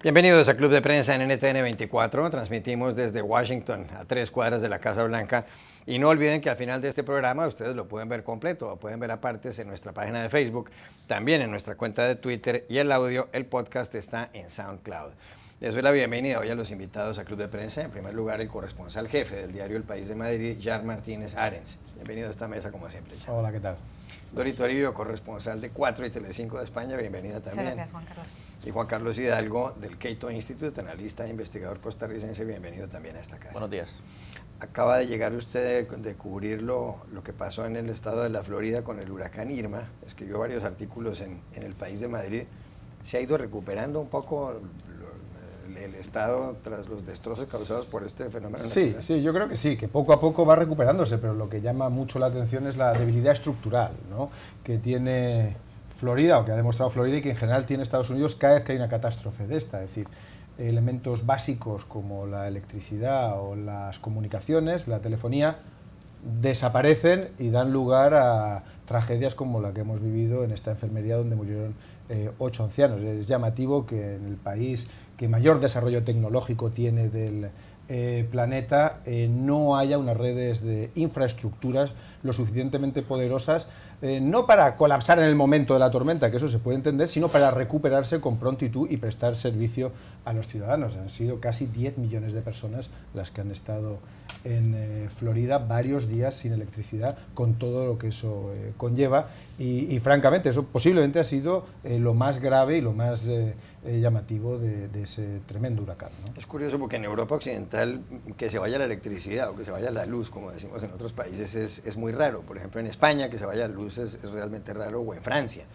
Bienvenidos a Club de Prensa en NTN 24. Transmitimos desde Washington, a 3 cuadras de la Casa Blanca. Y no olviden que al final de este programa ustedes lo pueden ver completo o pueden ver apartes en nuestra página de Facebook, también en nuestra cuenta de Twitter, y el audio, el podcast está en SoundCloud. Les doy la bienvenida hoy a los invitados a Club de Prensa. En primer lugar, el corresponsal jefe del diario El País de Madrid, Jar Martínez Arens. Bienvenido a esta mesa como siempre, Jar. Hola, ¿qué tal? Dori Toribio, corresponsal de 4 y Telecinco de España, bienvenida también. Muchas gracias, Juan Carlos. Y Juan Carlos Hidalgo, del Cato Institute, analista e investigador costarricense, bienvenido también a esta casa. Buenos días. Acaba de llegar usted de cubrir lo que pasó en el estado de la Florida con el huracán Irma, escribió varios artículos en El País de Madrid. ¿Se ha ido recuperando un poco el estado tras los destrozos causados por este fenómeno natural? Sí, yo creo que sí, que poco a poco va recuperándose, pero lo que llama mucho la atención es la debilidad estructural, ¿no?, que tiene Florida, o que ha demostrado Florida, y que en general tiene Estados Unidos cada vez que hay una catástrofe de esta. Es decir, elementos básicos como la electricidad o las comunicaciones, la telefonía, desaparecen y dan lugar a tragedias como la que hemos vivido en esta enfermería donde murieron 8 ancianos. Es llamativo que en el país que mayor desarrollo tecnológico tiene del planeta no haya unas redes de infraestructuras lo suficientemente poderosas, no para colapsar en el momento de la tormenta, que eso se puede entender, sino para recuperarse con prontitud y prestar servicio a los ciudadanos. Han sido casi 10 millones de personas las que han estado en Florida varios días sin electricidad, con todo lo que eso conlleva, y francamente eso posiblemente ha sido lo más grave y lo más llamativo de ese tremendo huracán, ¿no? Es curioso porque en Europa Occidental que se vaya la electricidad o que se vaya la luz, como decimos en otros países, es muy raro. Por ejemplo, en España que se vaya la luz es realmente raro, o en Francia.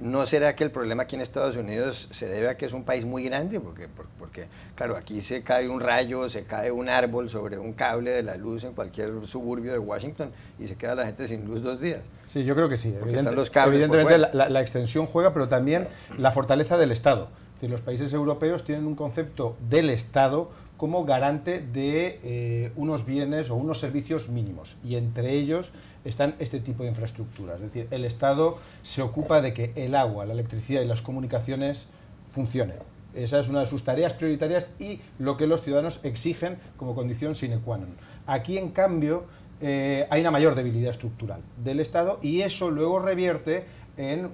¿No será que el problema aquí en Estados Unidos se debe a que es un país muy grande? Porque, claro, aquí se cae un rayo, se cae un árbol sobre un cable de la luz en cualquier suburbio de Washington y se queda la gente sin luz 2 días. Sí, yo creo que sí. Evidentemente la extensión juega, pero también la fortaleza del Estado. Es decir, los países europeos tienen un concepto del Estado como garante de unos bienes o unos servicios mínimos, y entre ellos están este tipo de infraestructuras. Es decir, el Estado se ocupa de que el agua, la electricidad y las comunicaciones funcionen. Esa es una de sus tareas prioritarias y lo que los ciudadanos exigen como condición sine qua non. Aquí, en cambio, hay una mayor debilidad estructural del Estado, y eso luego revierte en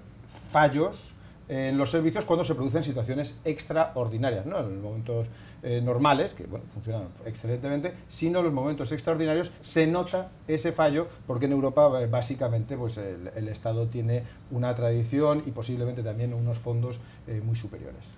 fallos en los servicios cuando se producen situaciones extraordinarias, no en los momentos normales, que bueno, funcionan excelentemente, sino en los momentos extraordinarios se nota ese fallo, porque en Europa básicamente pues el Estado tiene una tradición y posiblemente también unos fondos muy superiores.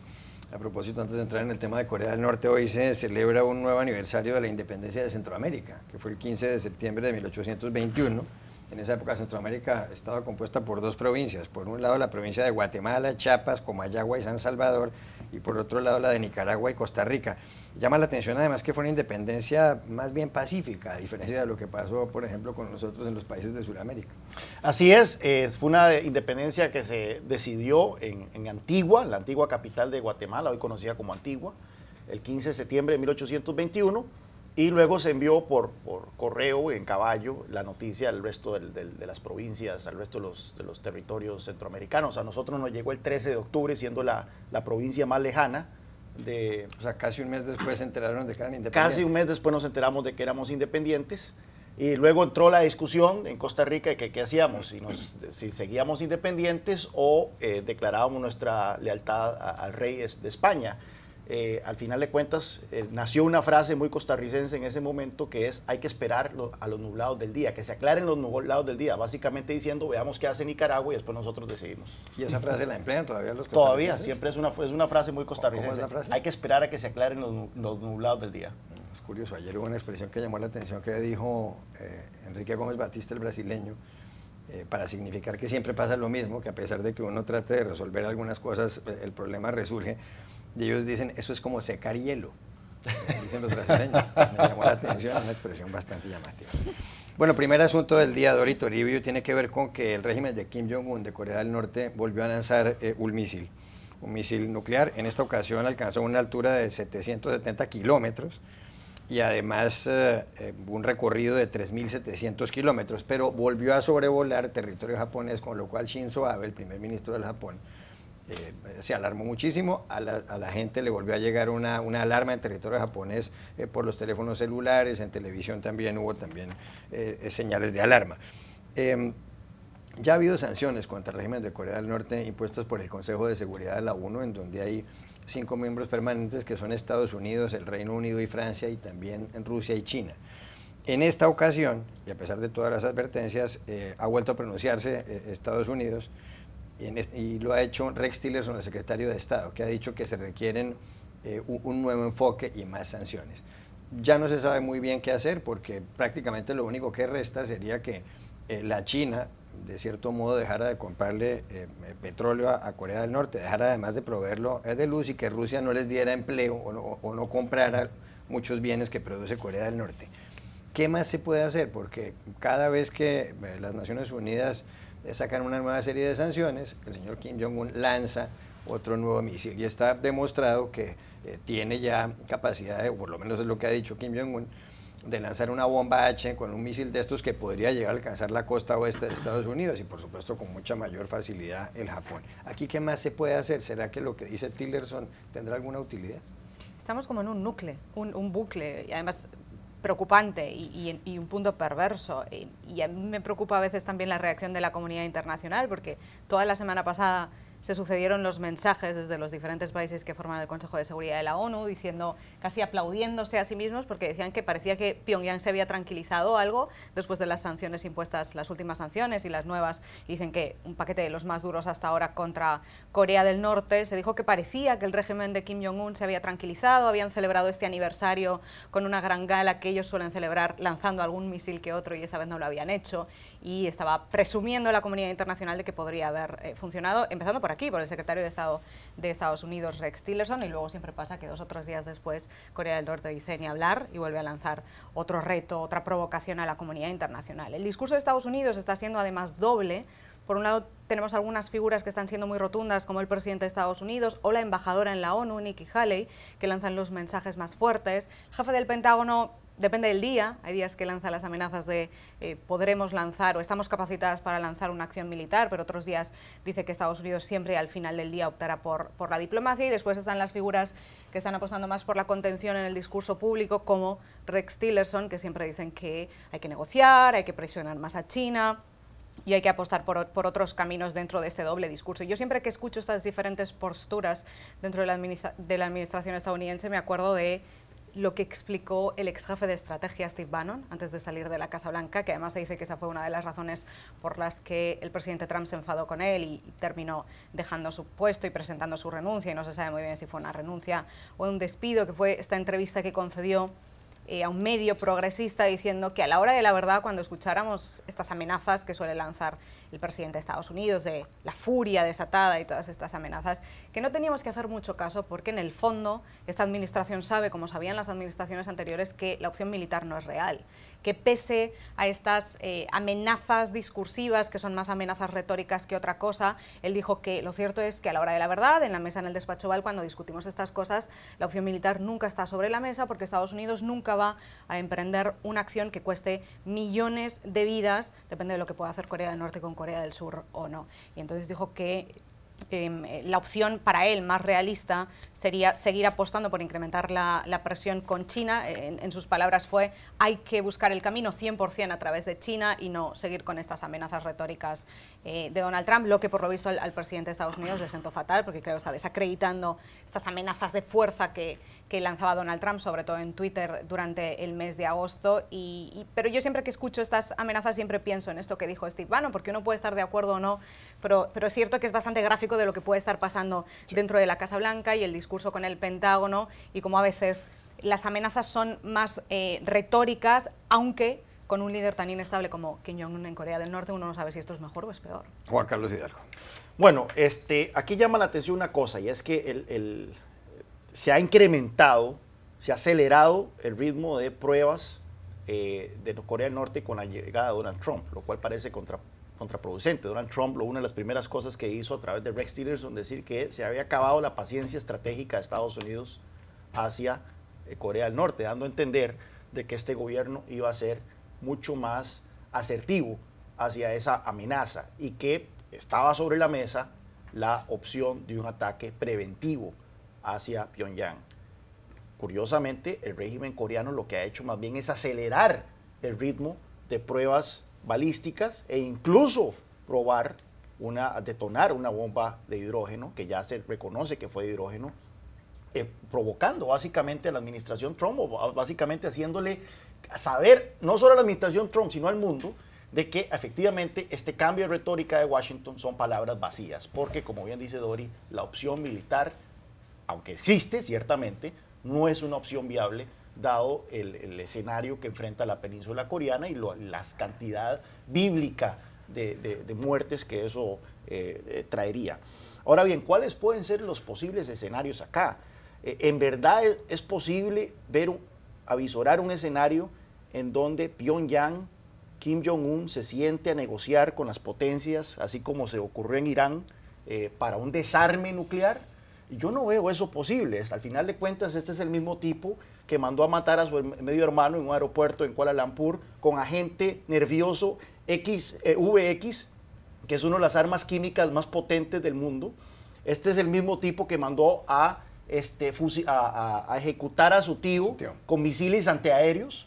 A propósito, antes de entrar en el tema de Corea del Norte, hoy se celebra un nuevo aniversario de la independencia de Centroamérica, que fue el 15 de septiembre de 1821. En esa época Centroamérica estaba compuesta por 2 provincias, por un lado la provincia de Guatemala, Chiapas, Comayagua y San Salvador, y por otro lado la de Nicaragua y Costa Rica. Llama la atención además que fue una independencia más bien pacífica, a diferencia de lo que pasó, por ejemplo, con nosotros en los países de Sudamérica. Así es, fue una independencia que se decidió en Antigua, la antigua capital de Guatemala, hoy conocida como Antigua, el 15 de septiembre de 1821, y luego se envió por correo, en caballo, la noticia al resto de las provincias, al resto de los territorios centroamericanos. A nosotros nos llegó el 13 de octubre, siendo la provincia más lejana. O sea, casi un mes después se enteraron de que eran independientes. Casi un mes después nos enteramos de que éramos independientes, y luego entró la discusión en Costa Rica de que qué hacíamos, si seguíamos independientes o declarábamos nuestra lealtad al rey de España. Al final de cuentas, nació una frase muy costarricense en ese momento, que es: hay que esperar a los nublados del día, que se aclaren los nublados del día, básicamente diciendo, veamos qué hace Nicaragua y después nosotros decidimos. ¿Y esa frase la emplean todavía los costarricenses? Todavía, siempre es una frase muy costarricense. ¿Cómo es la frase? Hay que esperar a que se aclaren los nublados del día. Es curioso, ayer hubo una expresión que llamó la atención que dijo Enrique Gómez Batista, el brasileño, para significar que siempre pasa lo mismo, que a pesar de que uno trate de resolver algunas cosas, el problema resurge. Y ellos dicen, eso es como secar hielo, dicen los brasileños. Me llamó la atención, una expresión bastante llamativa. Bueno, primer asunto del día, Dori Toribio, tiene que ver con que el régimen de Kim Jong-un de Corea del Norte volvió a lanzar un misil nuclear. En esta ocasión alcanzó una altura de 770 kilómetros y además un recorrido de 3.700 kilómetros, pero volvió a sobrevolar territorio japonés, con lo cual Shinzo Abe, el primer ministro del Japón, se alarmó muchísimo, a la gente le volvió a llegar una alarma en territorio japonés por los teléfonos celulares, en televisión también hubo señales de alarma. Ya ha habido sanciones contra el régimen de Corea del Norte impuestas por el Consejo de Seguridad de la ONU, en donde hay 5 miembros permanentes que son Estados Unidos, el Reino Unido y Francia, y también en Rusia y China. En esta ocasión, y a pesar de todas las advertencias, ha vuelto a pronunciarse Estados Unidos, y lo ha hecho Rex Tillerson, el secretario de Estado, que ha dicho que se requieren un nuevo enfoque y más sanciones. Ya no se sabe muy bien qué hacer, porque prácticamente lo único que resta sería que la China, de cierto modo, dejara de comprarle petróleo a Corea del Norte, dejara además de proveerlo de luz, y que Rusia no les diera empleo o no comprara muchos bienes que produce Corea del Norte. ¿Qué más se puede hacer? Porque cada vez que las Naciones Unidas sacan una nueva serie de sanciones, el señor Kim Jong-un lanza otro nuevo misil, y está demostrado que tiene ya capacidad, o por lo menos es lo que ha dicho Kim Jong-un, de lanzar una bomba H con un misil de estos que podría llegar a alcanzar la costa oeste de Estados Unidos, y por supuesto con mucha mayor facilidad el Japón. ¿Aquí qué más se puede hacer? ¿Será que lo que dice Tillerson tendrá alguna utilidad? Estamos como en un núcleo, un bucle, y además preocupante y un punto perverso. Y a mí me preocupa a veces también la reacción de la comunidad internacional, porque toda la semana pasada se sucedieron los mensajes desde los diferentes países que forman el Consejo de Seguridad de la ONU, diciendo, casi aplaudiéndose a sí mismos, porque decían que parecía que Pyongyang se había tranquilizado algo después de las sanciones impuestas, las últimas sanciones y las nuevas. Dicen que un paquete de los más duros hasta ahora contra Corea del Norte. Se dijo que parecía que el régimen de Kim Jong-un se había tranquilizado, habían celebrado este aniversario con una gran gala que ellos suelen celebrar lanzando algún misil que otro, y esta vez no lo habían hecho, y estaba presumiendo la comunidad internacional de que podría haber funcionado, empezando por aquí, por el secretario de Estado de Estados Unidos, Rex Tillerson, y luego siempre pasa que 2 o 3 días después Corea del Norte dice ni hablar y vuelve a lanzar otro reto, otra provocación a la comunidad internacional. El discurso de Estados Unidos está siendo además doble. Por un lado tenemos algunas figuras que están siendo muy rotundas, como el presidente de Estados Unidos o la embajadora en la ONU, Nikki Haley, que lanzan los mensajes más fuertes. El jefe del Pentágono, depende del día, hay días que lanza las amenazas de podremos lanzar o estamos capacitadas para lanzar una acción militar, pero otros días dice que Estados Unidos siempre al final del día optará por la diplomacia, y después están las figuras que están apostando más por la contención en el discurso público, como Rex Tillerson, que siempre dicen que hay que negociar, hay que presionar más a China y hay que apostar por otros caminos dentro de este doble discurso. Yo siempre que escucho estas diferentes posturas dentro de la administración estadounidense me acuerdo de lo que explicó el ex jefe de estrategia Steve Bannon antes de salir de la Casa Blanca, que además se dice que esa fue una de las razones por las que el presidente Trump se enfadó con él y terminó dejando su puesto y presentando su renuncia, y no se sabe muy bien si fue una renuncia o un despido, que fue esta entrevista que concedió a un medio progresista diciendo que a la hora de la verdad, cuando escucháramos estas amenazas que suele lanzar el presidente de Estados Unidos, de la furia desatada y todas estas amenazas, que no teníamos que hacer mucho caso, porque en el fondo esta administración sabe, como sabían las administraciones anteriores, que la opción militar no es real, que pese a estas amenazas discursivas, que son más amenazas retóricas que otra cosa, él dijo que lo cierto es que a la hora de la verdad, en la mesa en el despacho Oval, cuando discutimos estas cosas, la opción militar nunca está sobre la mesa, porque Estados Unidos nunca va a emprender una acción que cueste millones de vidas, depende de lo que pueda hacer Corea del Norte con Corea del Sur o no. Y entonces dijo que la opción para él más realista sería seguir apostando por incrementar la presión con China. En sus palabras fue, hay que buscar el camino 100% a través de China y no seguir con estas amenazas retóricas de Donald Trump, lo que por lo visto al presidente de Estados Unidos le sentó fatal, porque creo que está desacreditando estas amenazas de fuerza que lanzaba Donald Trump, sobre todo en Twitter durante el mes de agosto. Pero yo siempre que escucho estas amenazas siempre pienso en esto que dijo Steve Bannon, porque uno puede estar de acuerdo o no, pero es cierto que es bastante gráfico de lo que puede estar pasando dentro de la Casa Blanca y el discurso con el Pentágono, y como a veces las amenazas son más retóricas, aunque con un líder tan inestable como Kim Jong-un en Corea del Norte uno no sabe si esto es mejor o es peor. Juan Carlos Hidalgo. Bueno, aquí llama la atención una cosa, y es que se ha incrementado, se ha acelerado el ritmo de pruebas de Corea del Norte con la llegada de Donald Trump, lo cual parece contraproducente. Donald Trump, una de las primeras cosas que hizo a través de Rex Tillerson, decir que se había acabado la paciencia estratégica de Estados Unidos hacia Corea del Norte, dando a entender de que este gobierno iba a ser mucho más asertivo hacia esa amenaza, y que estaba sobre la mesa la opción de un ataque preventivo hacia Pyongyang. Curiosamente, el régimen coreano lo que ha hecho más bien es acelerar el ritmo de pruebas balísticas e incluso detonar una bomba de hidrógeno, que ya se reconoce que fue de hidrógeno, provocando básicamente a la administración Trump, o básicamente haciéndole saber, no solo a la administración Trump, sino al mundo, de que efectivamente este cambio de retórica de Washington son palabras vacías, porque como bien dice Dori, la opción militar, aunque existe ciertamente, no es una opción viable dado el escenario que enfrenta la península coreana y la cantidad bíblica de muertes que eso traería. Ahora bien, ¿cuáles pueden ser los posibles escenarios acá? En verdad es posible avisorar un escenario en donde Pyongyang, Kim Jong-un se siente a negociar con las potencias, así como se ocurrió en Irán, para un desarme nuclear. Yo no veo eso posible. Al final de cuentas, este es el mismo tipo que mandó a matar a su medio hermano en un aeropuerto en Kuala Lumpur con agente nervioso VX, que es una de las armas químicas más potentes del mundo. Este es el mismo tipo que mandó a ejecutar a su tío con misiles antiaéreos.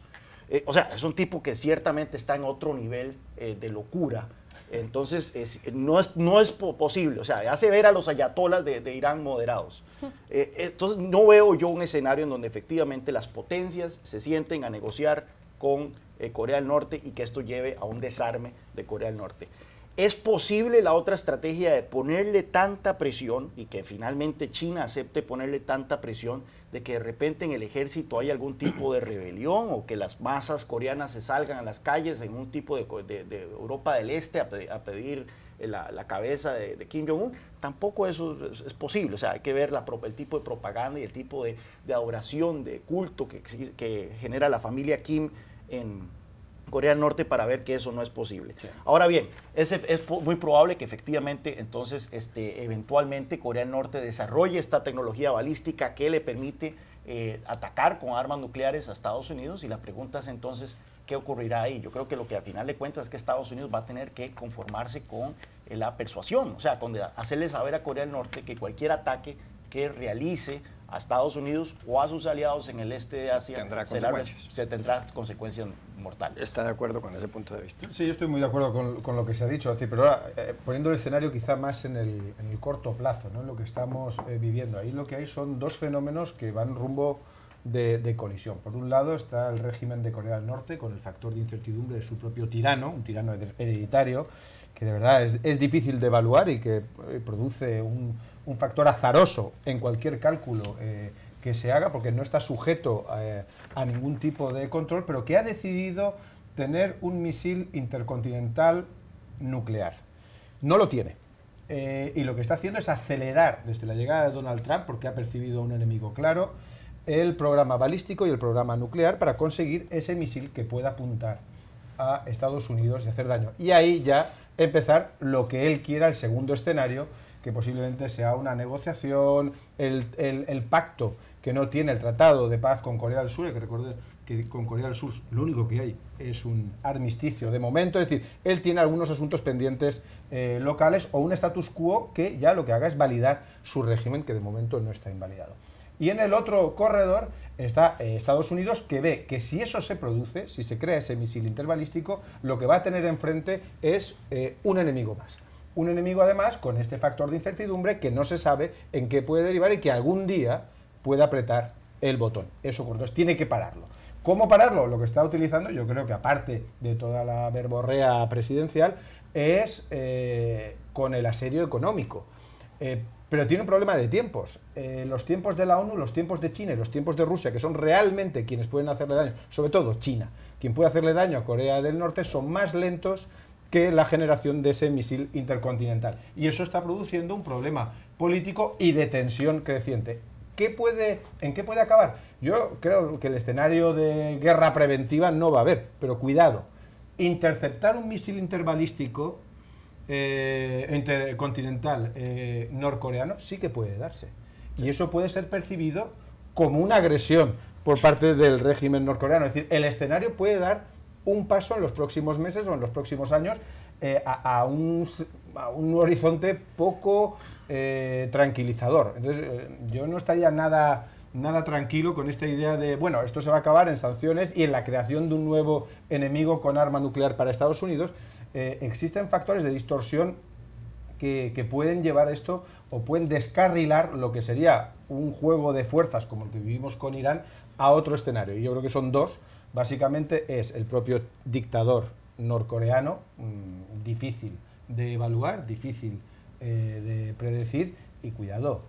O sea, es un tipo que ciertamente está en otro nivel de locura. Entonces, no es posible. O sea, hace ver a los ayatolas de Irán moderados. Entonces, no veo yo un escenario en donde efectivamente las potencias se sienten a negociar con Corea del Norte y que esto lleve a un desarme de Corea del Norte. ¿Es posible la otra estrategia de ponerle tanta presión y que finalmente China acepte ponerle tanta presión de que de repente en el ejército hay algún tipo de rebelión o que las masas coreanas se salgan a las calles en un tipo de Europa del Este a pedir la cabeza de Kim Jong-un? Tampoco eso es posible. O sea, hay que ver el tipo de propaganda y el tipo de adoración, de culto que genera la familia Kim en Corea del Norte para ver que eso no es posible. Sí. Ahora bien, es muy probable que efectivamente entonces eventualmente Corea del Norte desarrolle esta tecnología balística que le permite atacar con armas nucleares a Estados Unidos, y la pregunta es entonces qué ocurrirá ahí. Yo creo que lo que al final de cuentas es que Estados Unidos va a tener que conformarse con la persuasión, o sea, con hacerle saber a Corea del Norte que cualquier ataque que realice a Estados Unidos o a sus aliados en el este de Asia tendrá consecuencias mortales. ¿Está de acuerdo con ese punto de vista? Sí, yo estoy muy de acuerdo con lo que se ha dicho, pero ahora poniendo el escenario quizá más en el corto plazo, ¿no? En lo que estamos viviendo. Ahí lo que hay son dos fenómenos que van rumbo de colisión. Por un lado está el régimen de Corea del Norte con el factor de incertidumbre de su propio tirano, un tirano hereditario, que de verdad es difícil de evaluar y que produce un factor azaroso en cualquier cálculo que se haga, porque no está sujeto a ningún tipo de control, pero que ha decidido tener un misil intercontinental nuclear. No lo tiene. Y lo que está haciendo es acelerar desde la llegada de Donald Trump, porque ha percibido un enemigo claro, el programa balístico y el programa nuclear para conseguir ese misil que pueda apuntar a Estados Unidos y hacer daño. Y ahí ya empezar lo que él quiera, el segundo escenario, que posiblemente sea una negociación, el pacto que no tiene el tratado de paz con Corea del Sur, que recuerde que con Corea del Sur lo único que hay es un armisticio de momento, es decir, él tiene algunos asuntos pendientes locales o un status quo que ya lo que haga es validar su régimen, que de momento no está invalidado. Y en el otro corredor está Estados Unidos, que ve que si eso se produce, si se crea ese misil interbalístico, lo que va a tener enfrente es un enemigo más. Un enemigo además con este factor de incertidumbre que no se sabe en qué puede derivar y que algún día puede apretar el botón. Eso por dos, tiene que pararlo. ¿Cómo pararlo? Lo que está utilizando, yo creo que aparte de toda la verborrea presidencial, es con el asedio económico. Pero tiene un problema de tiempos. Los tiempos de la ONU, los tiempos de China y los tiempos de Rusia, que son realmente quienes pueden hacerle daño, sobre todo China, quien puede hacerle daño a Corea del Norte, son más lentos que la generación de ese misil intercontinental. Y eso está produciendo un problema político y de tensión creciente. ¿En qué puede acabar? Yo creo que el escenario de guerra preventiva no va a haber, pero cuidado. Interceptar un misil interbalístico intercontinental norcoreano sí que puede darse. Y eso puede ser percibido como una agresión por parte del régimen norcoreano. Es decir, el escenario puede dar un paso en los próximos meses o en los próximos años a un horizonte poco tranquilizador. Entonces, yo no estaría nada tranquilo con esta idea de, bueno, esto se va a acabar en sanciones y en la creación de un nuevo enemigo con arma nuclear para Estados Unidos. Existen factores de distorsión que pueden llevar esto o pueden descarrilar lo que sería un juego de fuerzas como el que vivimos con Irán a otro escenario. Y yo creo que son dos. Básicamente es el propio dictador norcoreano, difícil de evaluar, difícil de predecir, y cuidado,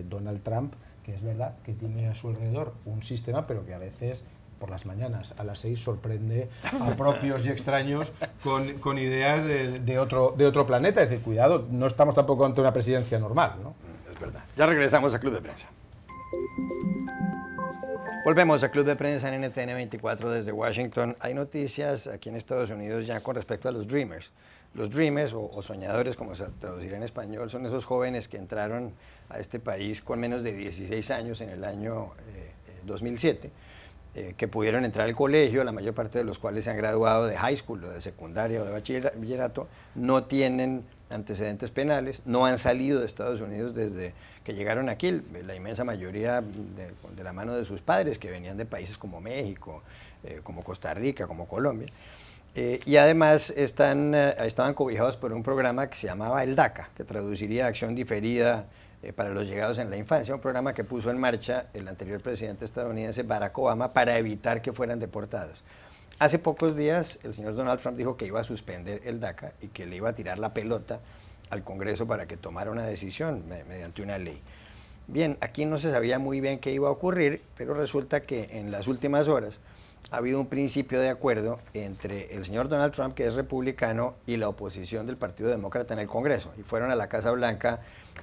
Donald Trump, que es verdad que tiene a su alrededor un sistema, pero que a veces por las mañanas a las 6 sorprende a propios y extraños con ideas de otro planeta. Es decir, cuidado, no estamos tampoco ante una presidencia normal, ¿no? Es verdad. Ya regresamos a Club de Prensa. Volvemos a Club de Prensa en NTN 24 desde Washington. Hay noticias aquí en Estados Unidos ya con respecto a los Dreamers. Los Dreamers, o soñadores, como se traducirá en español, son esos jóvenes que entraron a este país con menos de 16 años en el año 2007, que pudieron entrar al colegio, la mayor parte de los cuales se han graduado de high school, o de secundaria o de bachillerato, no tienen antecedentes penales, no han salido de Estados Unidos desde que llegaron aquí, la inmensa mayoría de la mano de sus padres, que venían de países como México, como Costa Rica, como Colombia. Y además estaban cobijados por un programa que se llamaba el DACA, que traduciría Acción Diferida para los Llegados en la Infancia, un programa que puso en marcha el anterior presidente estadounidense Barack Obama para evitar que fueran deportados. Hace pocos días el señor Donald Trump dijo que iba a suspender el DACA y que le iba a tirar la pelota al Congreso para que tomara una decisión mediante una ley. Bien, aquí no se sabía muy bien qué iba a ocurrir, pero resulta que en las últimas horas ha habido un principio de acuerdo entre el señor Donald Trump, que es republicano, y la oposición del Partido Demócrata en el Congreso. Y fueron a la Casa Blanca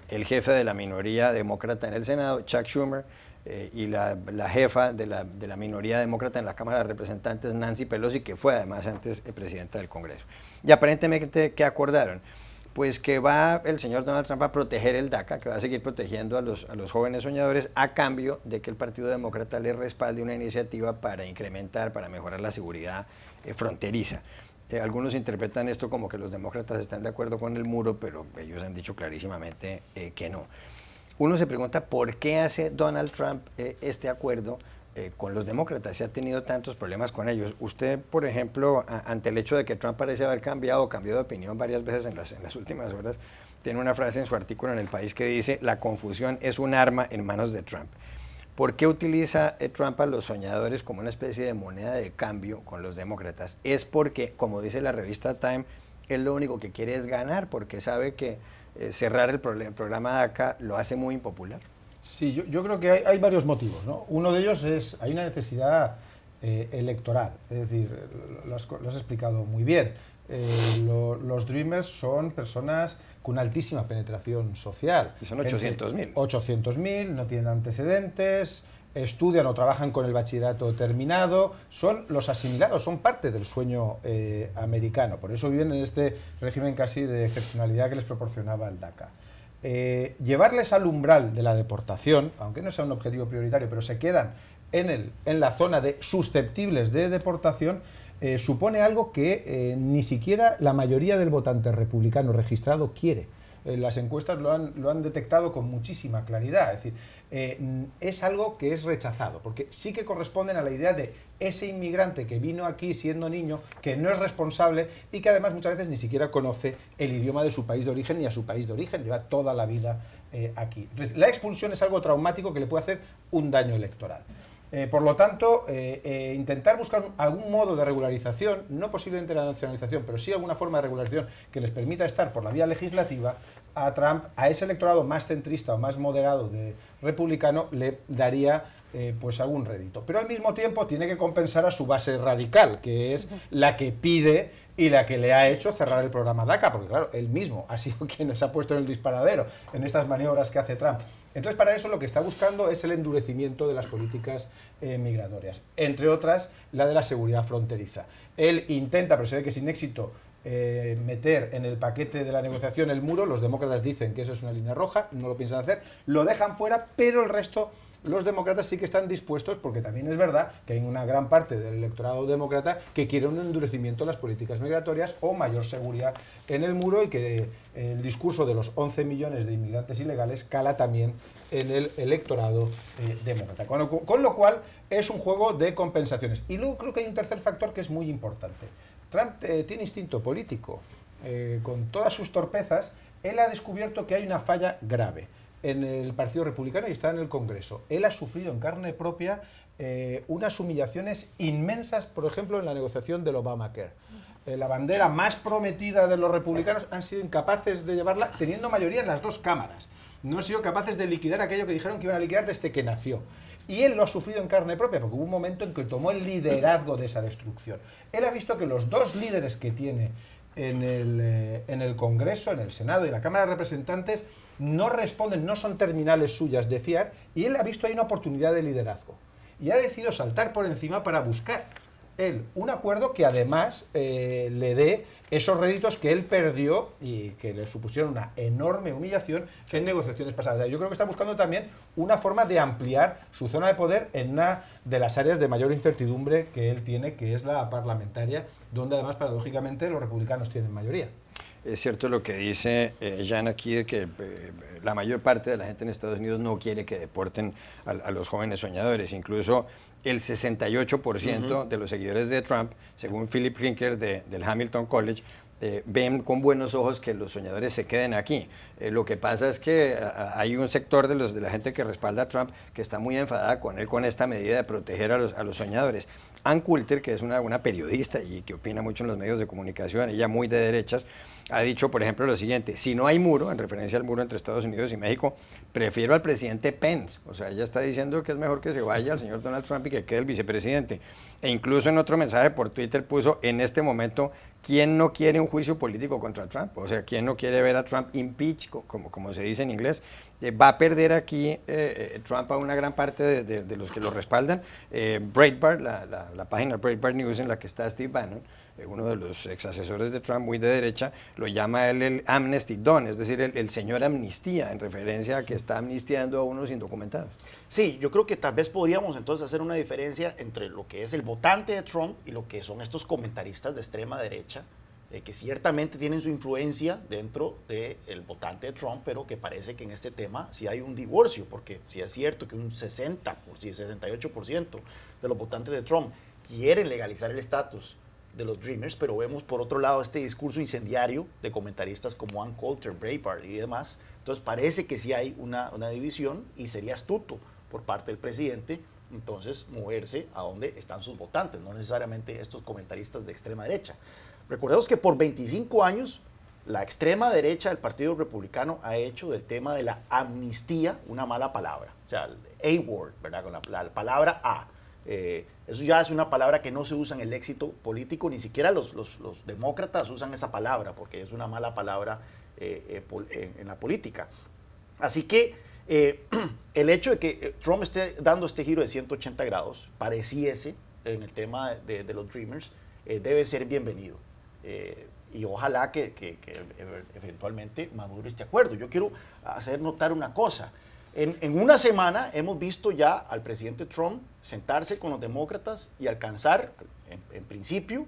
el jefe de la minoría demócrata en el Senado, Chuck Schumer, y la jefa de la minoría demócrata en la Cámara de Representantes, Nancy Pelosi, que fue además antes presidenta del Congreso. Y aparentemente, ¿qué acordaron? Pues que va el señor Donald Trump a proteger el DACA, que va a seguir protegiendo a los jóvenes soñadores, a cambio de que el Partido Demócrata le respalde una iniciativa para incrementar, para mejorar la seguridad fronteriza. Algunos interpretan esto como que los demócratas están de acuerdo con el muro, pero ellos han dicho clarísimamente que no. Uno se pregunta por qué hace Donald Trump este acuerdo con los demócratas, se ha tenido tantos problemas con ellos. Usted, por ejemplo, ante el hecho de que Trump parece haber cambiado de opinión varias veces en las últimas horas, tiene una frase en su artículo en El País que dice: la confusión es un arma en manos de Trump. ¿Por qué utiliza Trump a los soñadores como una especie de moneda de cambio con los demócratas? Es porque, como dice la revista Time, él lo único que quiere es ganar, porque sabe que cerrar el programa DACA lo hace muy impopular. Sí, yo creo que hay varios motivos, ¿no? Uno de ellos es, hay una necesidad electoral, es decir, lo has explicado muy bien. Los Dreamers son personas con una altísima penetración social. Y son 800.000. 800.000, no tienen antecedentes, estudian o trabajan con el bachillerato terminado, son los asimilados, son parte del sueño americano. Por eso viven en este régimen casi de excepcionalidad que les proporcionaba el DACA. Llevarles al umbral de la deportación, aunque no sea un objetivo prioritario, pero se quedan en la zona de susceptibles de deportación, supone algo que ni siquiera la mayoría del votante republicano registrado quiere. Las encuestas lo han detectado con muchísima claridad, es decir, es algo que es rechazado, porque sí que corresponden a la idea de ese inmigrante que vino aquí siendo niño, que no es responsable y que además muchas veces ni siquiera conoce el idioma de su país de origen ni a su país de origen, lleva toda la vida aquí. Entonces, la expulsión es algo traumático que le puede hacer un daño electoral. Por lo tanto, intentar buscar algún modo de regularización, no posiblemente la nacionalización, pero sí alguna forma de regularización que les permita estar por la vía legislativa, a Trump, a ese electorado más centrista o más moderado de republicano, le daría pues algún rédito. Pero al mismo tiempo tiene que compensar a su base radical, que es la que pide y la que le ha hecho cerrar el programa DACA, porque claro, él mismo ha sido quien se ha puesto en el disparadero en estas maniobras que hace Trump. Entonces, para eso lo que está buscando es el endurecimiento de las políticas migratorias, entre otras, la de la seguridad fronteriza. Él intenta, pero se ve que sin éxito, meter en el paquete de la negociación el muro. Los demócratas dicen que eso es una línea roja, no lo piensan hacer, lo dejan fuera, pero el resto los demócratas sí que están dispuestos, porque también es verdad que hay una gran parte del electorado demócrata que quiere un endurecimiento de las políticas migratorias o mayor seguridad en el muro, y que el discurso de los 11 millones de inmigrantes ilegales cala también en el electorado demócrata. Con lo cual es un juego de compensaciones. Y luego creo que hay un tercer factor que es muy importante. Trump tiene instinto político. Con todas sus torpezas, él ha descubierto que hay una falla grave en el Partido Republicano y está en el Congreso. Él ha sufrido en carne propia unas humillaciones inmensas, por ejemplo, en la negociación del Obamacare. La bandera más prometida de los republicanos han sido incapaces de llevarla, teniendo mayoría en las dos cámaras. No han sido capaces de liquidar aquello que dijeron que iban a liquidar desde que nació. Y él lo ha sufrido en carne propia, porque hubo un momento en que tomó el liderazgo de esa destrucción. Él ha visto que los dos líderes que tiene en el Congreso, en el Senado y en la Cámara de Representantes no responden, no son terminales suyas de fiar, y él ha visto ahí una oportunidad de liderazgo. Y ha decidido saltar por encima para buscar él un acuerdo que además le dé esos réditos que él perdió y que le supusieron una enorme humillación en negociaciones pasadas. Yo creo que está buscando también una forma de ampliar su zona de poder en una de las áreas de mayor incertidumbre que él tiene, que es la parlamentaria, donde además paradójicamente los republicanos tienen mayoría. Es cierto lo que dice Jan aquí, de que la mayor parte de la gente en Estados Unidos no quiere que deporten a los jóvenes soñadores. Incluso el 68% de los seguidores de Trump, según Philip Rinker del Hamilton College, ven con buenos ojos que los soñadores se queden aquí. Lo que pasa es que hay un sector de la gente que respalda a Trump que está muy enfadada con él, con esta medida de proteger a los soñadores. Ann Coulter, que es una periodista y que opina mucho en los medios de comunicación, ella muy de derechas, ha dicho, por ejemplo, lo siguiente: si no hay muro, en referencia al muro entre Estados Unidos y México, prefiero al presidente Pence. O sea, ella está diciendo que es mejor que se vaya el señor Donald Trump y que quede el vicepresidente. E incluso en otro mensaje por Twitter puso, en este momento, ¿quién no quiere un juicio político contra Trump? O sea, ¿quién no quiere ver a Trump impeach, como se dice en inglés? Va a perder aquí Trump a una gran parte de los que lo respaldan. Breitbart, la página Breitbart News, en la que está Steve Bannon, uno de los ex asesores de Trump, muy de derecha, lo llama él el Amnesty Don, es decir, el señor amnistía, en referencia a que está amnistiando a unos indocumentados. Sí, yo creo que tal vez podríamos entonces hacer una diferencia entre lo que es el votante de Trump y lo que son estos comentaristas de extrema derecha, que ciertamente tienen su influencia dentro del votante de Trump, pero que parece que en este tema sí hay un divorcio, porque sí es cierto que un 68% de los votantes de Trump quieren legalizar el estatus de los Dreamers, pero vemos por otro lado este discurso incendiario de comentaristas como Ann Coulter, Breitbart y demás. Entonces parece que sí hay una división, y sería astuto por parte del presidente entonces moverse a donde están sus votantes, no necesariamente estos comentaristas de extrema derecha. Recordemos que por 25 años la extrema derecha del Partido Republicano ha hecho del tema de la amnistía una mala palabra, o sea, el A-word, ¿verdad? Con la palabra A. Eso ya es una palabra que no se usa en el léxico político, ni siquiera los demócratas usan esa palabra, porque es una mala palabra en la política. Así que el hecho de que Trump esté dando este giro de 180 grados, pareciese en el tema de los Dreamers, debe ser bienvenido. Y ojalá que eventualmente madure este acuerdo. Yo quiero hacer notar una cosa. En una semana hemos visto ya al presidente Trump sentarse con los demócratas y alcanzar, en principio,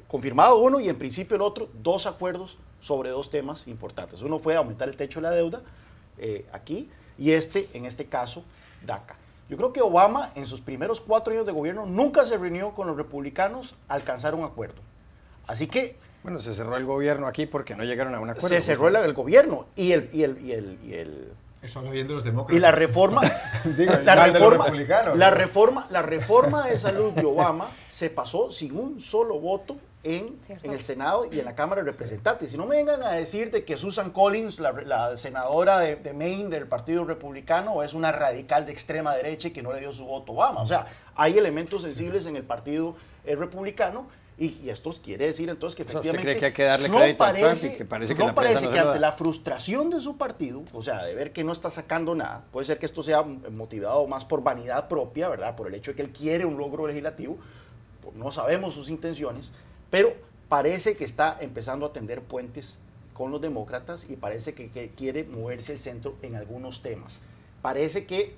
confirmado uno y en principio el otro, dos acuerdos sobre dos temas importantes. Uno fue aumentar el techo de la deuda aquí, y en este caso, DACA. Yo creo que Obama en sus primeros 4 años de gobierno nunca se reunió con los republicanos a alcanzar un acuerdo. Así que... Bueno, se cerró el gobierno aquí porque no llegaron a un acuerdo. Se cerró el gobierno y eso habla bien de los demócratas. Y la reforma, digo, la reforma de salud de Obama se pasó sin un solo voto en el Senado y en la Cámara de Representantes. Si no me vengan a decir de que Susan Collins, la senadora de Maine del Partido Republicano, es una radical de extrema derecha y que no le dio su voto a Obama. O sea, hay elementos sensibles en el Partido Republicano. Y esto quiere decir entonces que efectivamente ¿usted cree que hay que darle crédito a Trump y que parece que la prensa no se lo da? Ante la frustración de su partido, o sea, de ver que no está sacando nada, puede ser que esto sea motivado más por vanidad propia, ¿verdad? Por el hecho de que él quiere un logro legislativo, no sabemos sus intenciones, pero parece que está empezando a tender puentes con los demócratas y parece que quiere moverse el centro en algunos temas. Parece que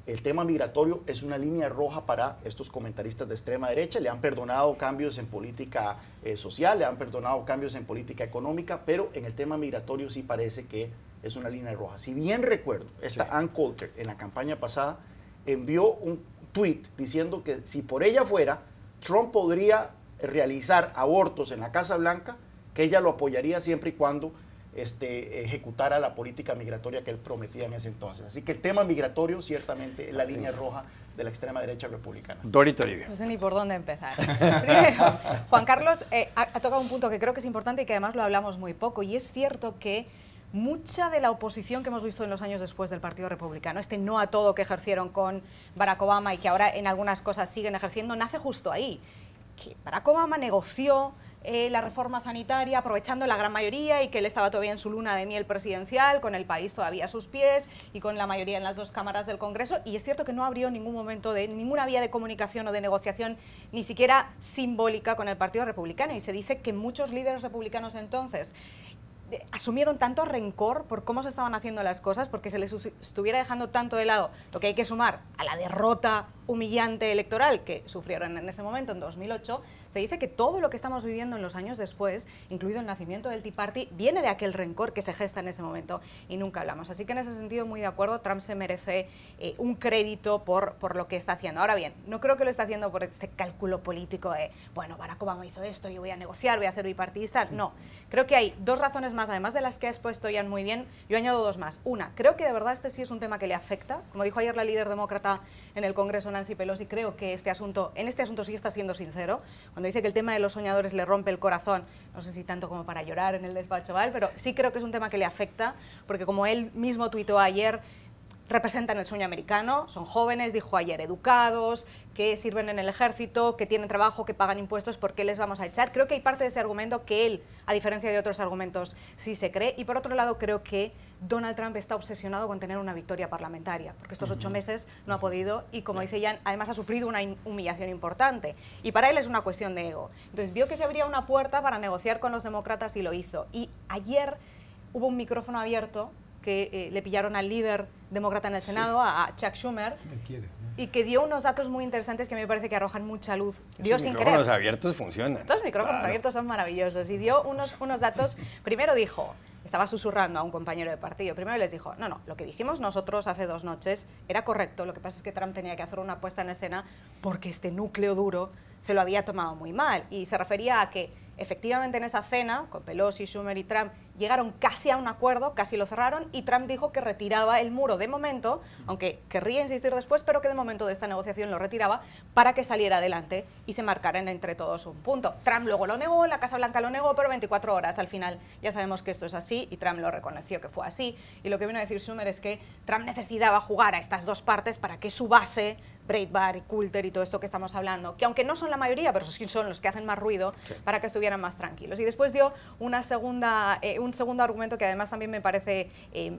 el tema migratorio es una línea roja para estos comentaristas de extrema derecha. Le han perdonado cambios en política social, le han perdonado cambios en política económica, pero en el tema migratorio sí parece que es una línea roja. Si bien recuerdo, Ann Coulter en la campaña pasada envió un tweet diciendo que si por ella fuera, Trump podría realizar abortos en la Casa Blanca, que ella lo apoyaría siempre y cuando ejecutara la política migratoria que él prometía en ese entonces. Así que el tema migratorio ciertamente es la línea roja de la extrema derecha republicana. Dori Toribio. No sé ni por dónde empezar. Primero, Juan Carlos ha tocado un punto que creo que es importante y que además lo hablamos muy poco, y es cierto que mucha de la oposición que hemos visto en los años después del Partido Republicano, no a todo que ejercieron con Barack Obama y que ahora en algunas cosas siguen ejerciendo, nace justo ahí. Que Barack Obama negoció la reforma sanitaria aprovechando la gran mayoría y que él estaba todavía en su luna de miel presidencial, con el país todavía a sus pies y con la mayoría en las dos cámaras del Congreso, y es cierto que no abrió ningún momento de ninguna vía de comunicación o de negociación, ni siquiera simbólica, con el Partido Republicano, y se dice que muchos líderes republicanos entonces asumieron tanto rencor por cómo se estaban haciendo las cosas, porque se les estuviera dejando tanto de lado lo que hay que sumar a la derrota humillante electoral que sufrieron en ese momento, en 2008, se dice que todo lo que estamos viviendo en los años después, incluido el nacimiento del Tea Party, viene de aquel rencor que se gesta en ese momento y nunca hablamos. Así que en ese sentido, muy de acuerdo, Trump se merece un crédito por lo que está haciendo. Ahora bien, no creo que lo está haciendo por este cálculo político de, bueno, Barack Obama hizo esto, yo voy a negociar, voy a ser bipartidista. No, creo que hay dos razones más, además de las que ha expuesto Ian muy bien, yo añado dos más. Una, creo que de verdad este sí es un tema que le afecta. Como dijo ayer la líder demócrata en el Congreso, Nancy Pelosi, creo que en este asunto sí está siendo sincero. Cuando dice que el tema de los soñadores le rompe el corazón, no sé si tanto como para llorar en el despacho Oval, pero sí creo que es un tema que le afecta, porque como él mismo tuitó ayer, representan el sueño americano, son jóvenes, dijo ayer, educados, que sirven en el ejército, que tienen trabajo, que pagan impuestos, ¿por qué les vamos a echar? Creo que hay parte de ese argumento que él, a diferencia de otros argumentos, sí se cree. Y por otro lado, creo que Donald Trump está obsesionado con tener una victoria parlamentaria, porque estos 8 meses no ha podido y, como dice Jan, además ha sufrido una humillación importante. Y para él es una cuestión de ego. Entonces vio que se abría una puerta para negociar con los demócratas y lo hizo. Y ayer hubo un micrófono abierto que le pillaron al líder demócrata en el Senado, a Chuck Schumer, y que dio unos datos muy interesantes que me parece que arrojan mucha luz. Los micrófonos abiertos funcionan. Los micrófonos abiertos son maravillosos. Y dio unos datos. Primero dijo, estaba susurrando a un compañero de partido, primero les dijo, no, lo que dijimos nosotros hace 2 noches era correcto, lo que pasa es que Trump tenía que hacer una puesta en escena porque este núcleo duro se lo había tomado muy mal. Y se refería a que efectivamente en esa cena, con Pelosi, Schumer y Trump, llegaron casi a un acuerdo, casi lo cerraron, y Trump dijo que retiraba el muro de momento, aunque querría insistir después, pero que de momento de esta negociación lo retiraba para que saliera adelante y se marcaran entre todos un punto. Trump luego lo negó, la Casa Blanca lo negó, pero 24 horas al final ya sabemos que esto es así y Trump lo reconoció que fue así. Y lo que vino a decir Schumer es que Trump necesitaba jugar a estas dos partes para que su base, Breitbart y Coulter y todo esto que estamos hablando, que aunque no son la mayoría, pero sí son los que hacen más ruido, para que estuvieran más tranquilos. Y después dio un segundo argumento que además también me parece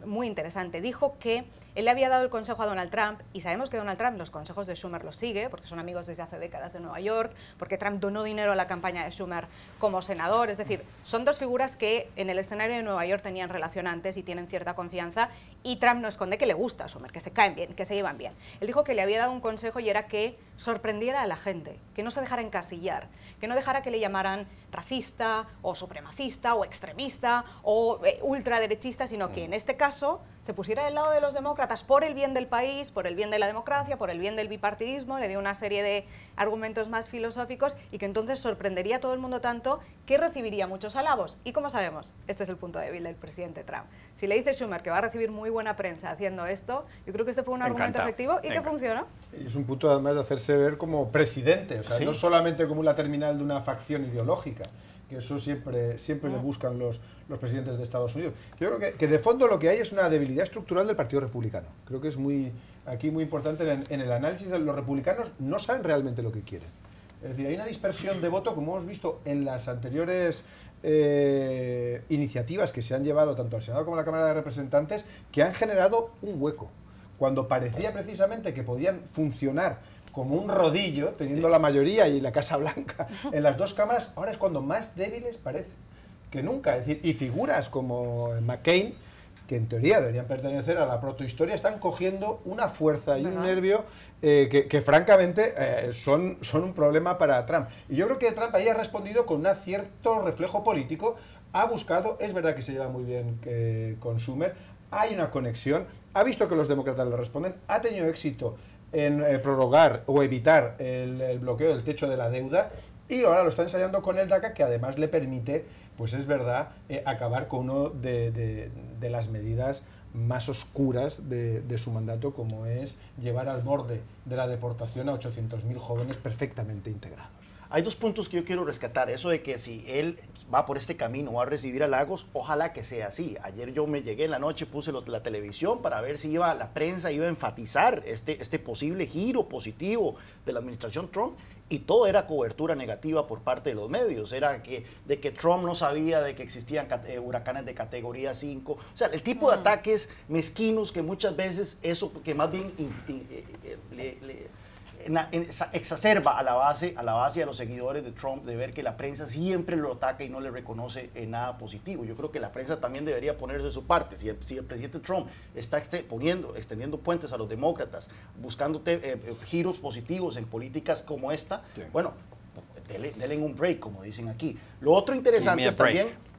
muy interesante. Dijo que él le había dado el consejo a Donald Trump, y sabemos que Donald Trump los consejos de Schumer los sigue, porque son amigos desde hace décadas de Nueva York, porque Trump donó dinero a la campaña de Schumer como senador. Es decir, son dos figuras que en el escenario de Nueva York tenían relación antes y tienen cierta confianza, y Trump no esconde que le gusta a Schumer, que se caen bien, que se llevan bien. Él dijo que le había dado un consejo y era que sorprendiera a la gente, que no se dejara encasillar, que no dejara que le llamaran racista o supremacista o extremista o ultraderechista, sino que en este caso se pusiera del lado de los demócratas por el bien del país, por el bien de la democracia, por el bien del bipartidismo. Le dio una serie de argumentos más filosóficos y que entonces sorprendería a todo el mundo tanto que recibiría muchos halagos. Y como sabemos, este es el punto débil del presidente Trump. Si le dice Schumer que va a recibir muy buena prensa haciendo esto, yo creo que este fue un argumento efectivo y que funcionó. Es un punto además de hacerse ver como presidente, o sea, no solamente como la terminal de una facción ideológica, que eso siempre le buscan los presidentes de Estados Unidos. Yo creo que de fondo lo que hay es una debilidad estructural del Partido Republicano. Creo que es muy importante en el análisis de los republicanos, no saben realmente lo que quieren. Es decir, hay una dispersión de voto, como hemos visto en las anteriores iniciativas que se han llevado tanto al Senado como a la Cámara de Representantes, que han generado un hueco. Cuando parecía precisamente que podían funcionar como un rodillo, teniendo la mayoría y la Casa Blanca en las dos cámaras, ahora es cuando más débiles parecen que nunca. Es decir, y figuras como McCain, que en teoría deberían pertenecer a la protohistoria, están cogiendo una fuerza y un nervio que francamente son un problema para Trump. Y yo creo que Trump ahí ha respondido con un cierto reflejo político, ha buscado, es verdad que se lleva muy bien con Schumer, hay una conexión, ha visto que los demócratas le responden, ha tenido éxito en prorrogar o evitar el bloqueo del techo de la deuda, y ahora lo está ensayando con el DACA, que además le permite, pues es verdad, acabar con una de las medidas más oscuras de su mandato, como es llevar al borde de la deportación a 800.000 jóvenes perfectamente integrados. Hay dos puntos que yo quiero rescatar. Eso de que si él va por este camino, va a recibir halagos, ojalá que sea así. Ayer yo me llegué en la noche, puse la televisión para ver si la prensa iba a enfatizar este posible giro positivo de la administración Trump, y todo era cobertura negativa por parte de los medios. Era de que Trump no sabía de que existían huracanes de categoría 5. O sea, el tipo de ataques mezquinos que muchas veces eso, que más bien exacerba a la base y a los seguidores de Trump, de ver que la prensa siempre lo ataca y no le reconoce nada positivo. Yo creo que la prensa también debería ponerse de su parte. Si el presidente Trump está extendiendo puentes a los demócratas, buscando giros positivos en políticas como esta, sí, bueno, denle un break, como dicen aquí. Lo otro interesante es también...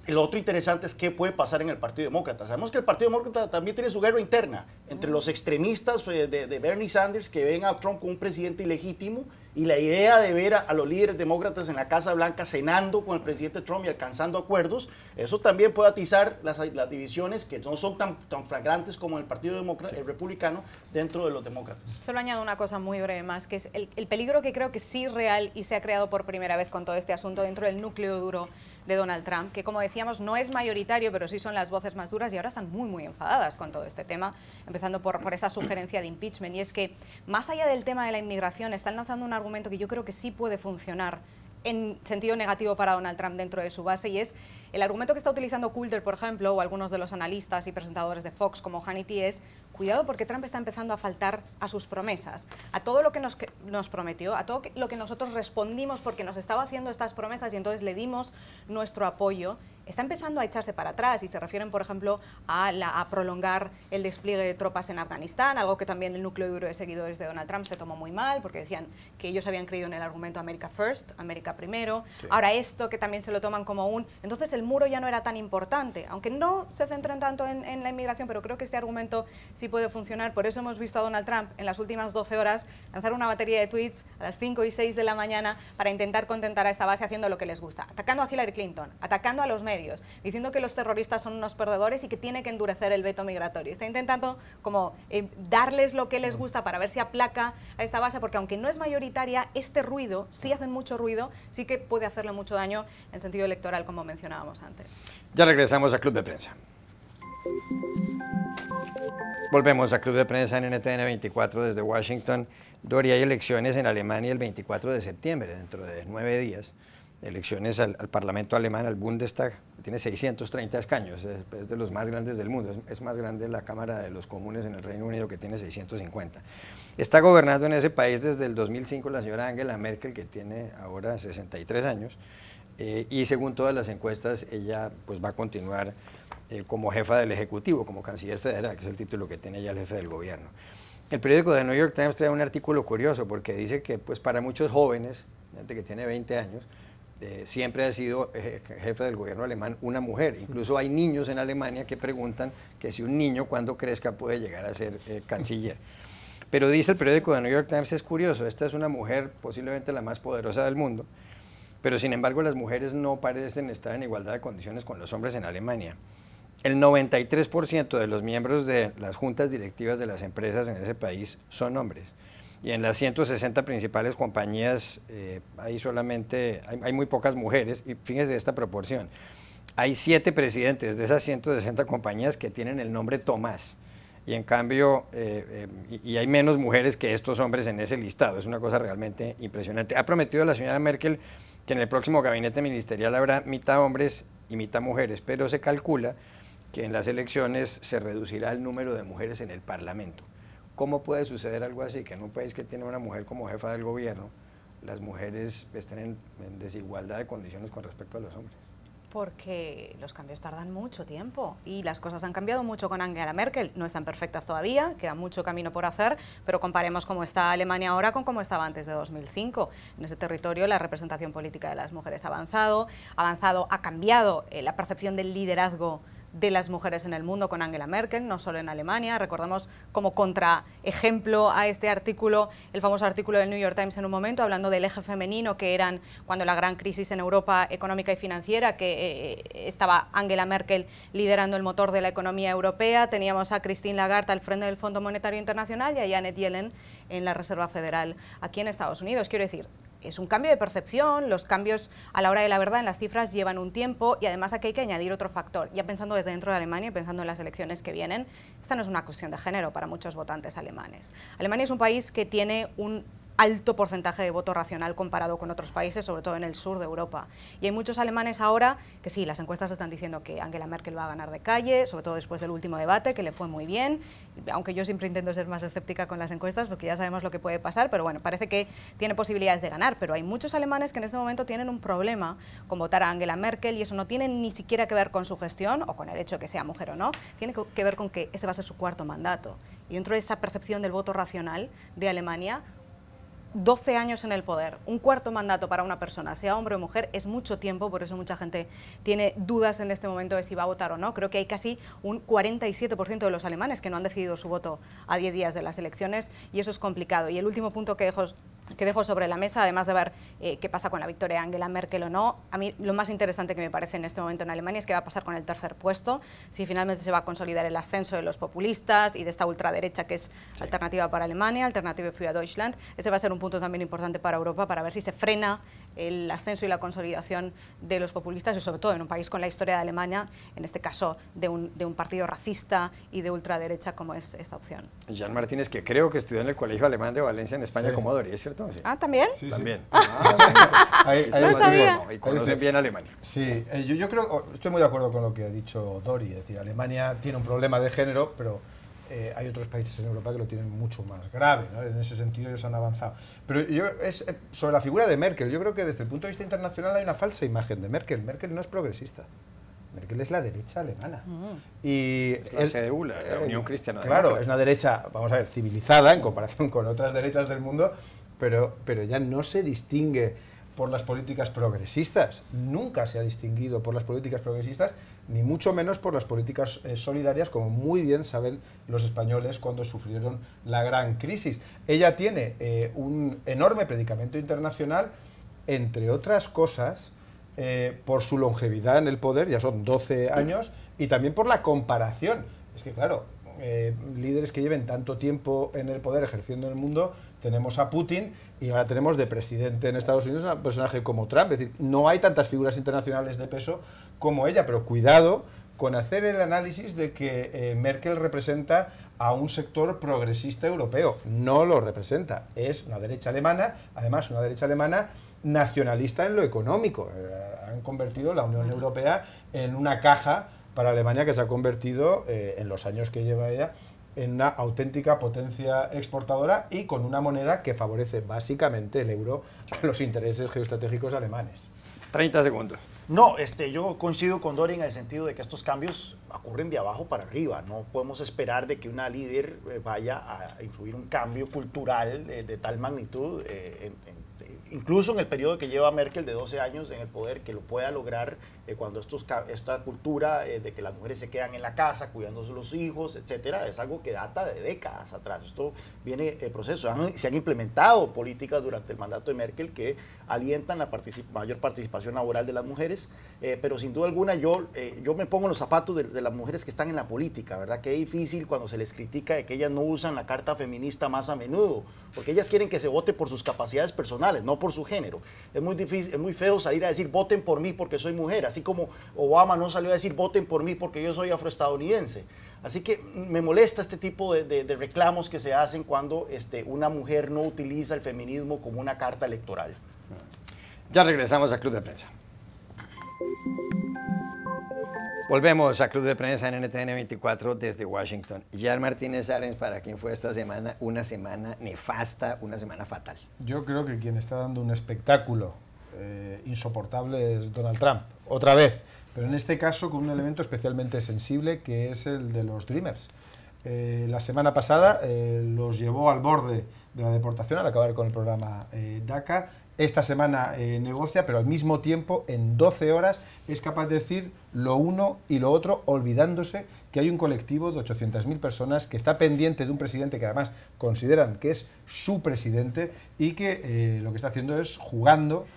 Lo otro interesante es qué puede pasar en el Partido Demócrata. Sabemos que el Partido Demócrata también tiene su guerra interna entre los extremistas de Bernie Sanders, que ven a Trump como un presidente ilegítimo, y la idea de ver a los líderes demócratas en la Casa Blanca cenando con el presidente Trump y alcanzando acuerdos. Eso también puede atizar las divisiones que no son tan flagrantes como en el Partido Republicano dentro de los demócratas. Solo añado una cosa muy breve más, que es el peligro que creo que sí real y se ha creado por primera vez con todo este asunto dentro del núcleo duro de Donald Trump, que como decíamos no es mayoritario, pero sí son las voces más duras, y ahora están muy enfadadas con todo este tema, empezando por esa sugerencia de impeachment. Y es que más allá del tema de la inmigración, están lanzando un argumento que yo creo que sí puede funcionar en sentido negativo para Donald Trump dentro de su base, y es el argumento que está utilizando Coulter, por ejemplo, o algunos de los analistas y presentadores de Fox como Hannity, es: cuidado, porque Trump está empezando a faltar a sus promesas, a todo lo que nos prometió, a todo lo que nosotros respondimos porque nos estaba haciendo estas promesas y entonces le dimos nuestro apoyo. Está empezando a echarse para atrás, y se refieren, por ejemplo, a prolongar el despliegue de tropas en Afganistán, algo que también el núcleo duro de seguidores de Donald Trump se tomó muy mal, porque decían que ellos habían creído en el argumento America First, América primero. Sí. Ahora esto, que también se lo toman como entonces el muro ya no era tan importante, aunque no se centren tanto en la inmigración, pero creo que este argumento sí puede funcionar. Por eso hemos visto a Donald Trump en las últimas 12 horas lanzar una batería de tweets a las 5 y 6 de la mañana para intentar contentar a esta base haciendo lo que les gusta, atacando a Hillary Clinton, atacando a los medios, diciendo que los terroristas son unos perdedores y que tiene que endurecer el veto migratorio. Está intentando como darles lo que les gusta para ver si aplaca a esta base, porque aunque no es mayoritaria, este ruido, sí hacen mucho ruido, sí que puede hacerle mucho daño en sentido electoral, como mencionábamos antes. Ya regresamos a Club de Prensa. Volvemos a Club de Prensa en NTN 24 desde Washington. Dori, hay elecciones en Alemania el 24 de septiembre, dentro de 9 días. Elecciones al Parlamento alemán, al Bundestag, tiene 630 escaños, es de los más grandes del mundo, es más grande la Cámara de los Comunes en el Reino Unido, que tiene 650. Está gobernando en ese país desde el 2005 la señora Angela Merkel, que tiene ahora 63 años, y según todas las encuestas ella pues va a continuar como jefa del Ejecutivo, como canciller federal, que es el título que tiene ya el jefe del gobierno. El periódico The New York Times trae un artículo curioso, porque dice que pues para muchos jóvenes, gente que tiene 20 años, siempre ha sido jefe del gobierno alemán una mujer. Incluso hay niños en Alemania que preguntan que si un niño cuando crezca puede llegar a ser canciller. Pero dice el periódico The New York Times, es curioso, esta es una mujer posiblemente la más poderosa del mundo, pero sin embargo las mujeres no parecen estar en igualdad de condiciones con los hombres en Alemania. El 93% de los miembros de las juntas directivas de las empresas en ese país son hombres. Y en las 160 principales compañías hay muy pocas mujeres, y fíjense esta proporción. Hay 7 presidentes de esas 160 compañías que tienen el nombre Tomás, y en cambio y hay menos mujeres que estos hombres en ese listado. Es una cosa realmente impresionante. Ha prometido la señora Merkel que en el próximo gabinete ministerial habrá mitad hombres y mitad mujeres, pero se calcula que en las elecciones se reducirá el número de mujeres en el Parlamento. ¿Cómo puede suceder algo así? Que en un país que tiene una mujer como jefa del gobierno, las mujeres estén en desigualdad de condiciones con respecto a los hombres. Porque los cambios tardan mucho tiempo y las cosas han cambiado mucho con Angela Merkel. No están perfectas todavía, queda mucho camino por hacer, pero comparemos cómo está Alemania ahora con cómo estaba antes de 2005. En ese territorio la representación política de las mujeres ha avanzado, ha cambiado la percepción del liderazgo de las mujeres en el mundo con Angela Merkel, no solo en Alemania. Recordamos como contraejemplo a este artículo, el famoso artículo del New York Times en un momento, hablando del eje femenino, que eran cuando la gran crisis en Europa económica y financiera, que estaba Angela Merkel liderando el motor de la economía europea, teníamos a Christine Lagarde al frente del Fondo Monetario Internacional y a Janet Yellen en la Reserva Federal aquí en Estados Unidos. Quiero decir, es un cambio de percepción, los cambios a la hora de la verdad en las cifras llevan un tiempo y además aquí hay que añadir otro factor. Ya pensando desde dentro de Alemania y pensando en las elecciones que vienen, esta no es una cuestión de género para muchos votantes alemanes. Alemania es un país que tiene un alto porcentaje de voto racional comparado con otros países, sobre todo en el sur de Europa. Y hay muchos alemanes ahora que sí, las encuestas están diciendo que Angela Merkel va a ganar de calle, sobre todo después del último debate, que le fue muy bien, aunque yo siempre intento ser más escéptica con las encuestas porque ya sabemos lo que puede pasar, pero bueno, parece que tiene posibilidades de ganar, pero hay muchos alemanes que en este momento tienen un problema con votar a Angela Merkel y eso no tiene ni siquiera que ver con su gestión o con el hecho de que sea mujer o no, tiene que ver con que este va a ser su cuarto mandato. Y dentro de esa percepción del voto racional de Alemania, 12 años en el poder, un cuarto mandato para una persona, sea hombre o mujer, es mucho tiempo, por eso mucha gente tiene dudas en este momento de si va a votar o no. Creo que hay casi un 47% de los alemanes que no han decidido su voto a 10 días de las elecciones y eso es complicado. Y el último punto que dejo sobre la mesa, además de ver qué pasa con la victoria de Angela Merkel o no, a mí lo más interesante que me parece en este momento en Alemania es qué va a pasar con el tercer puesto, si finalmente se va a consolidar el ascenso de los populistas y de esta ultraderecha que es Alternativa para Alemania, Alternative für Deutschland. Ese va a ser un punto también importante para Europa, para ver si se frena el ascenso y la consolidación de los populistas y sobre todo en un país con la historia de Alemania, en este caso de un partido racista y de ultraderecha como es esta opción. Jan Martínez, que creo que estudió en el Colegio Alemán de Valencia en España como Dori, ¿es cierto? Sí. Ah, ¿también? Sí, también. Sí. Ahí no sabía. Y conocen bien Alemania. Sí, yo creo, estoy muy de acuerdo con lo que ha dicho Dori, es decir, Alemania tiene un problema de género, pero hay otros países en Europa que lo tienen mucho más grave, ¿no? En ese sentido ellos han avanzado. Pero sobre la figura de Merkel, yo creo que desde el punto de vista internacional hay una falsa imagen de Merkel. Merkel no es progresista. Merkel es la derecha alemana. Y es la CDU, la Unión Cristiana. Claro, es una derecha, vamos a ver, civilizada en comparación con otras derechas del mundo, pero ya no se distingue por las políticas progresistas. Nunca se ha distinguido por las políticas progresistas, ni mucho menos por las políticas solidarias, como muy bien saben los españoles cuando sufrieron la gran crisis. Ella tiene un enorme predicamento internacional, entre otras cosas, por su longevidad en el poder, ya son 12 años, y también por la comparación. Es que, claro, líderes que lleven tanto tiempo en el poder ejerciendo en el mundo, tenemos a Putin y ahora tenemos de presidente en Estados Unidos a un personaje como Trump. Es decir, no hay tantas figuras internacionales de peso como ella, pero cuidado con hacer el análisis de que Merkel representa a un sector progresista europeo. No lo representa. Es una derecha alemana, además una derecha alemana nacionalista en lo económico. Han convertido la Unión Europea en una caja para Alemania que se ha convertido, en los años que lleva ella, en una auténtica potencia exportadora y con una moneda que favorece básicamente el euro a los intereses geoestratégicos alemanes. 30 segundos. No, yo coincido con Dori en el sentido de que estos cambios ocurren de abajo para arriba. No podemos esperar de que una líder vaya a influir un cambio cultural de tal magnitud, incluso en el periodo que lleva Merkel de 12 años en el poder, que lo pueda lograr cuando esta cultura de que las mujeres se quedan en la casa cuidándose de los hijos, etcétera, es algo que data de décadas atrás. Esto viene proceso. Se han implementado políticas durante el mandato de Merkel que alientan la mayor participación laboral de las mujeres, pero sin duda alguna yo me pongo en los zapatos de las mujeres que están en la política, ¿verdad? Que es difícil cuando se les critica de que ellas no usan la carta feminista más a menudo, porque ellas quieren que se vote por sus capacidades personales, no por su género. Es muy difícil, es muy feo salir a decir voten por mí porque soy mujer, así como Obama no salió a decir voten por mí porque yo soy afroestadounidense. Así que me molesta este tipo de reclamos que se hacen cuando una mujer no utiliza el feminismo como una carta electoral. Ya regresamos a Club de Prensa. Volvemos a Club de Prensa en NTN 24 desde Washington. Jan Martínez Arens, ¿para quién fue esta semana? Una semana nefasta, una semana fatal. Yo creo que quien está dando un espectáculo insoportable es Donald Trump. Otra vez, pero en este caso con un elemento especialmente sensible, que es el de los Dreamers. La semana pasada los llevó al borde de la deportación al acabar con el programa DACA. Esta semana negocia, pero al mismo tiempo, en 12 horas, es capaz de decir lo uno y lo otro, olvidándose que hay un colectivo de 800.000 personas que está pendiente de un presidente que además consideran que es su presidente y que lo que está haciendo es jugando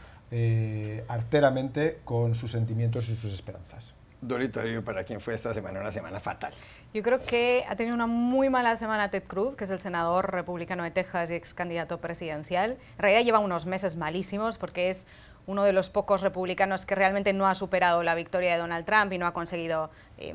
arteramente con sus sentimientos y sus esperanzas. Dori Toribio, ¿para quién fue esta semana una semana fatal? Yo creo que ha tenido una muy mala semana Ted Cruz, que es el senador republicano de Texas y ex candidato presidencial. En realidad lleva unos meses malísimos porque es uno de los pocos republicanos que realmente no ha superado la victoria de Donald Trump y no ha conseguido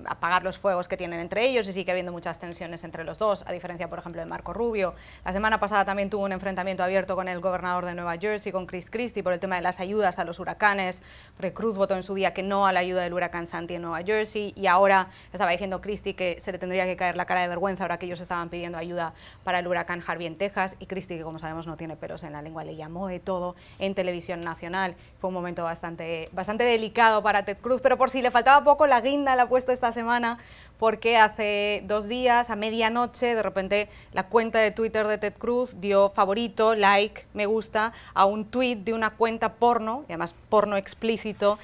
apagar los fuegos que tienen entre ellos, y sigue habiendo muchas tensiones entre los dos, a diferencia, por ejemplo, de Marco Rubio. La semana pasada también tuvo un enfrentamiento abierto con el gobernador de Nueva Jersey, con Chris Christie, por el tema de las ayudas a los huracanes, porque Cruz votó en su día que no a la ayuda del huracán Sandy en Nueva Jersey, y ahora estaba diciendo Christie que se le tendría que caer la cara de vergüenza ahora que ellos estaban pidiendo ayuda para el huracán Harvey en Texas, y Christie, que como sabemos no tiene pelos en la lengua, le llamó de todo en televisión nacional. Fue un momento bastante delicado para Ted Cruz, pero por si le faltaba poco, la guinda la ha puesto esta semana, porque hace 2 días, a medianoche, de repente la cuenta de Twitter de Ted Cruz dio favorito, like, me gusta, a un tweet de una cuenta porno, y además porno explícito,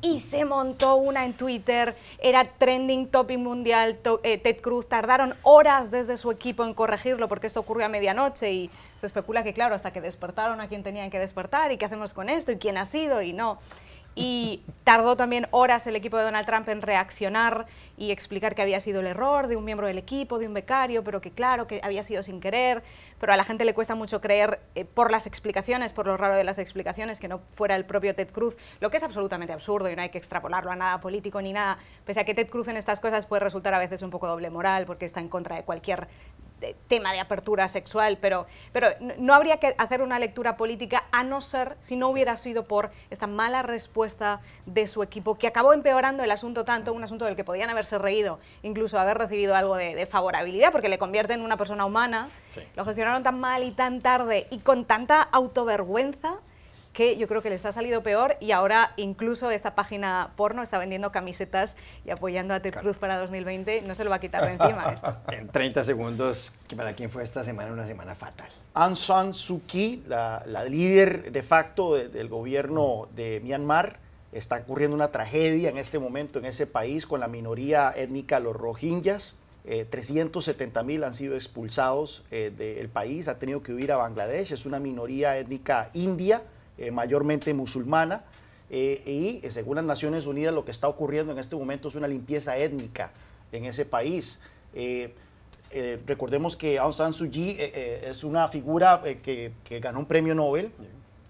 y se montó una en Twitter, era trending topic mundial, Ted Cruz, tardaron horas desde su equipo en corregirlo, porque esto ocurrió a medianoche, y se especula que, claro, hasta que despertaron a quien tenían que despertar, y qué hacemos con esto, y quién ha sido, y no. Y tardó también horas el equipo de Donald Trump en reaccionar y explicar que había sido el error de un miembro del equipo, de un becario, pero que claro, que había sido sin querer, pero a la gente le cuesta mucho creer por las explicaciones, por lo raro de las explicaciones, que no fuera el propio Ted Cruz, lo que es absolutamente absurdo y no hay que extrapolarlo a nada político ni nada, pese a que Ted Cruz en estas cosas puede resultar a veces un poco doble moral, porque está en contra de cualquier tema de apertura sexual, pero no habría que hacer una lectura política, a no ser si no hubiera sido por esta mala respuesta de su equipo, que acabó empeorando el asunto tanto, un asunto del que podían haberse reído, incluso haber recibido algo de favorabilidad, porque le convierte en una persona humana. Sí. Lo gestionaron tan mal y tan tarde y con tanta autovergüenza que yo creo que les ha salido peor, y ahora incluso esta página porno está vendiendo camisetas y apoyando a Ted Cruz para 2020, no se lo va a quitar de encima esto. En 30 segundos, ¿para quién fue esta semana una semana fatal? Aung San Suu Kyi, la líder de facto del gobierno de Myanmar, está ocurriendo una tragedia en este momento en ese país con la minoría étnica, los rohingyas. 370.000 han sido expulsados del país, ha tenido que huir a Bangladesh, es una minoría étnica india, mayormente musulmana, y según las Naciones Unidas lo que está ocurriendo en este momento es una limpieza étnica en ese país. Recordemos que Aung San Suu Kyi es una figura que ganó un premio Nobel,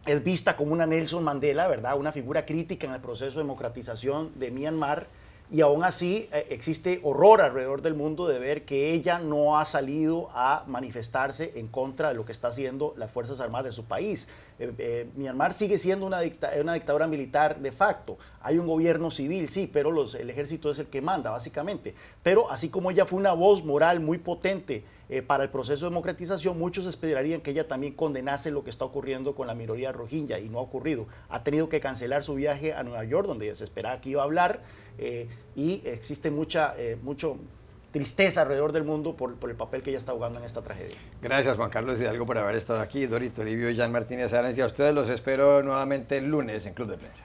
es vista como una Nelson Mandela, ¿verdad? Una figura crítica en el proceso de democratización de Myanmar, y aún así existe horror alrededor del mundo de ver que ella no ha salido a manifestarse en contra de lo que está haciendo las Fuerzas Armadas de su país. Myanmar sigue siendo una dictadura militar de facto. Hay un gobierno civil, sí, pero el ejército es el que manda, básicamente. Pero así como ella fue una voz moral muy potente para el proceso de democratización, muchos esperarían que ella también condenase lo que está ocurriendo con la minoría rohingya, y no ha ocurrido. Ha tenido que cancelar su viaje a Nueva York, donde se esperaba que iba a hablar, y existe mucha tristeza alrededor del mundo por el papel que ella está jugando en esta tragedia. Gracias, Juan Carlos Hidalgo, por haber estado aquí. Dori Toribio y Jan Martínez Arens, y a ustedes los espero nuevamente el lunes en Club de Prensa.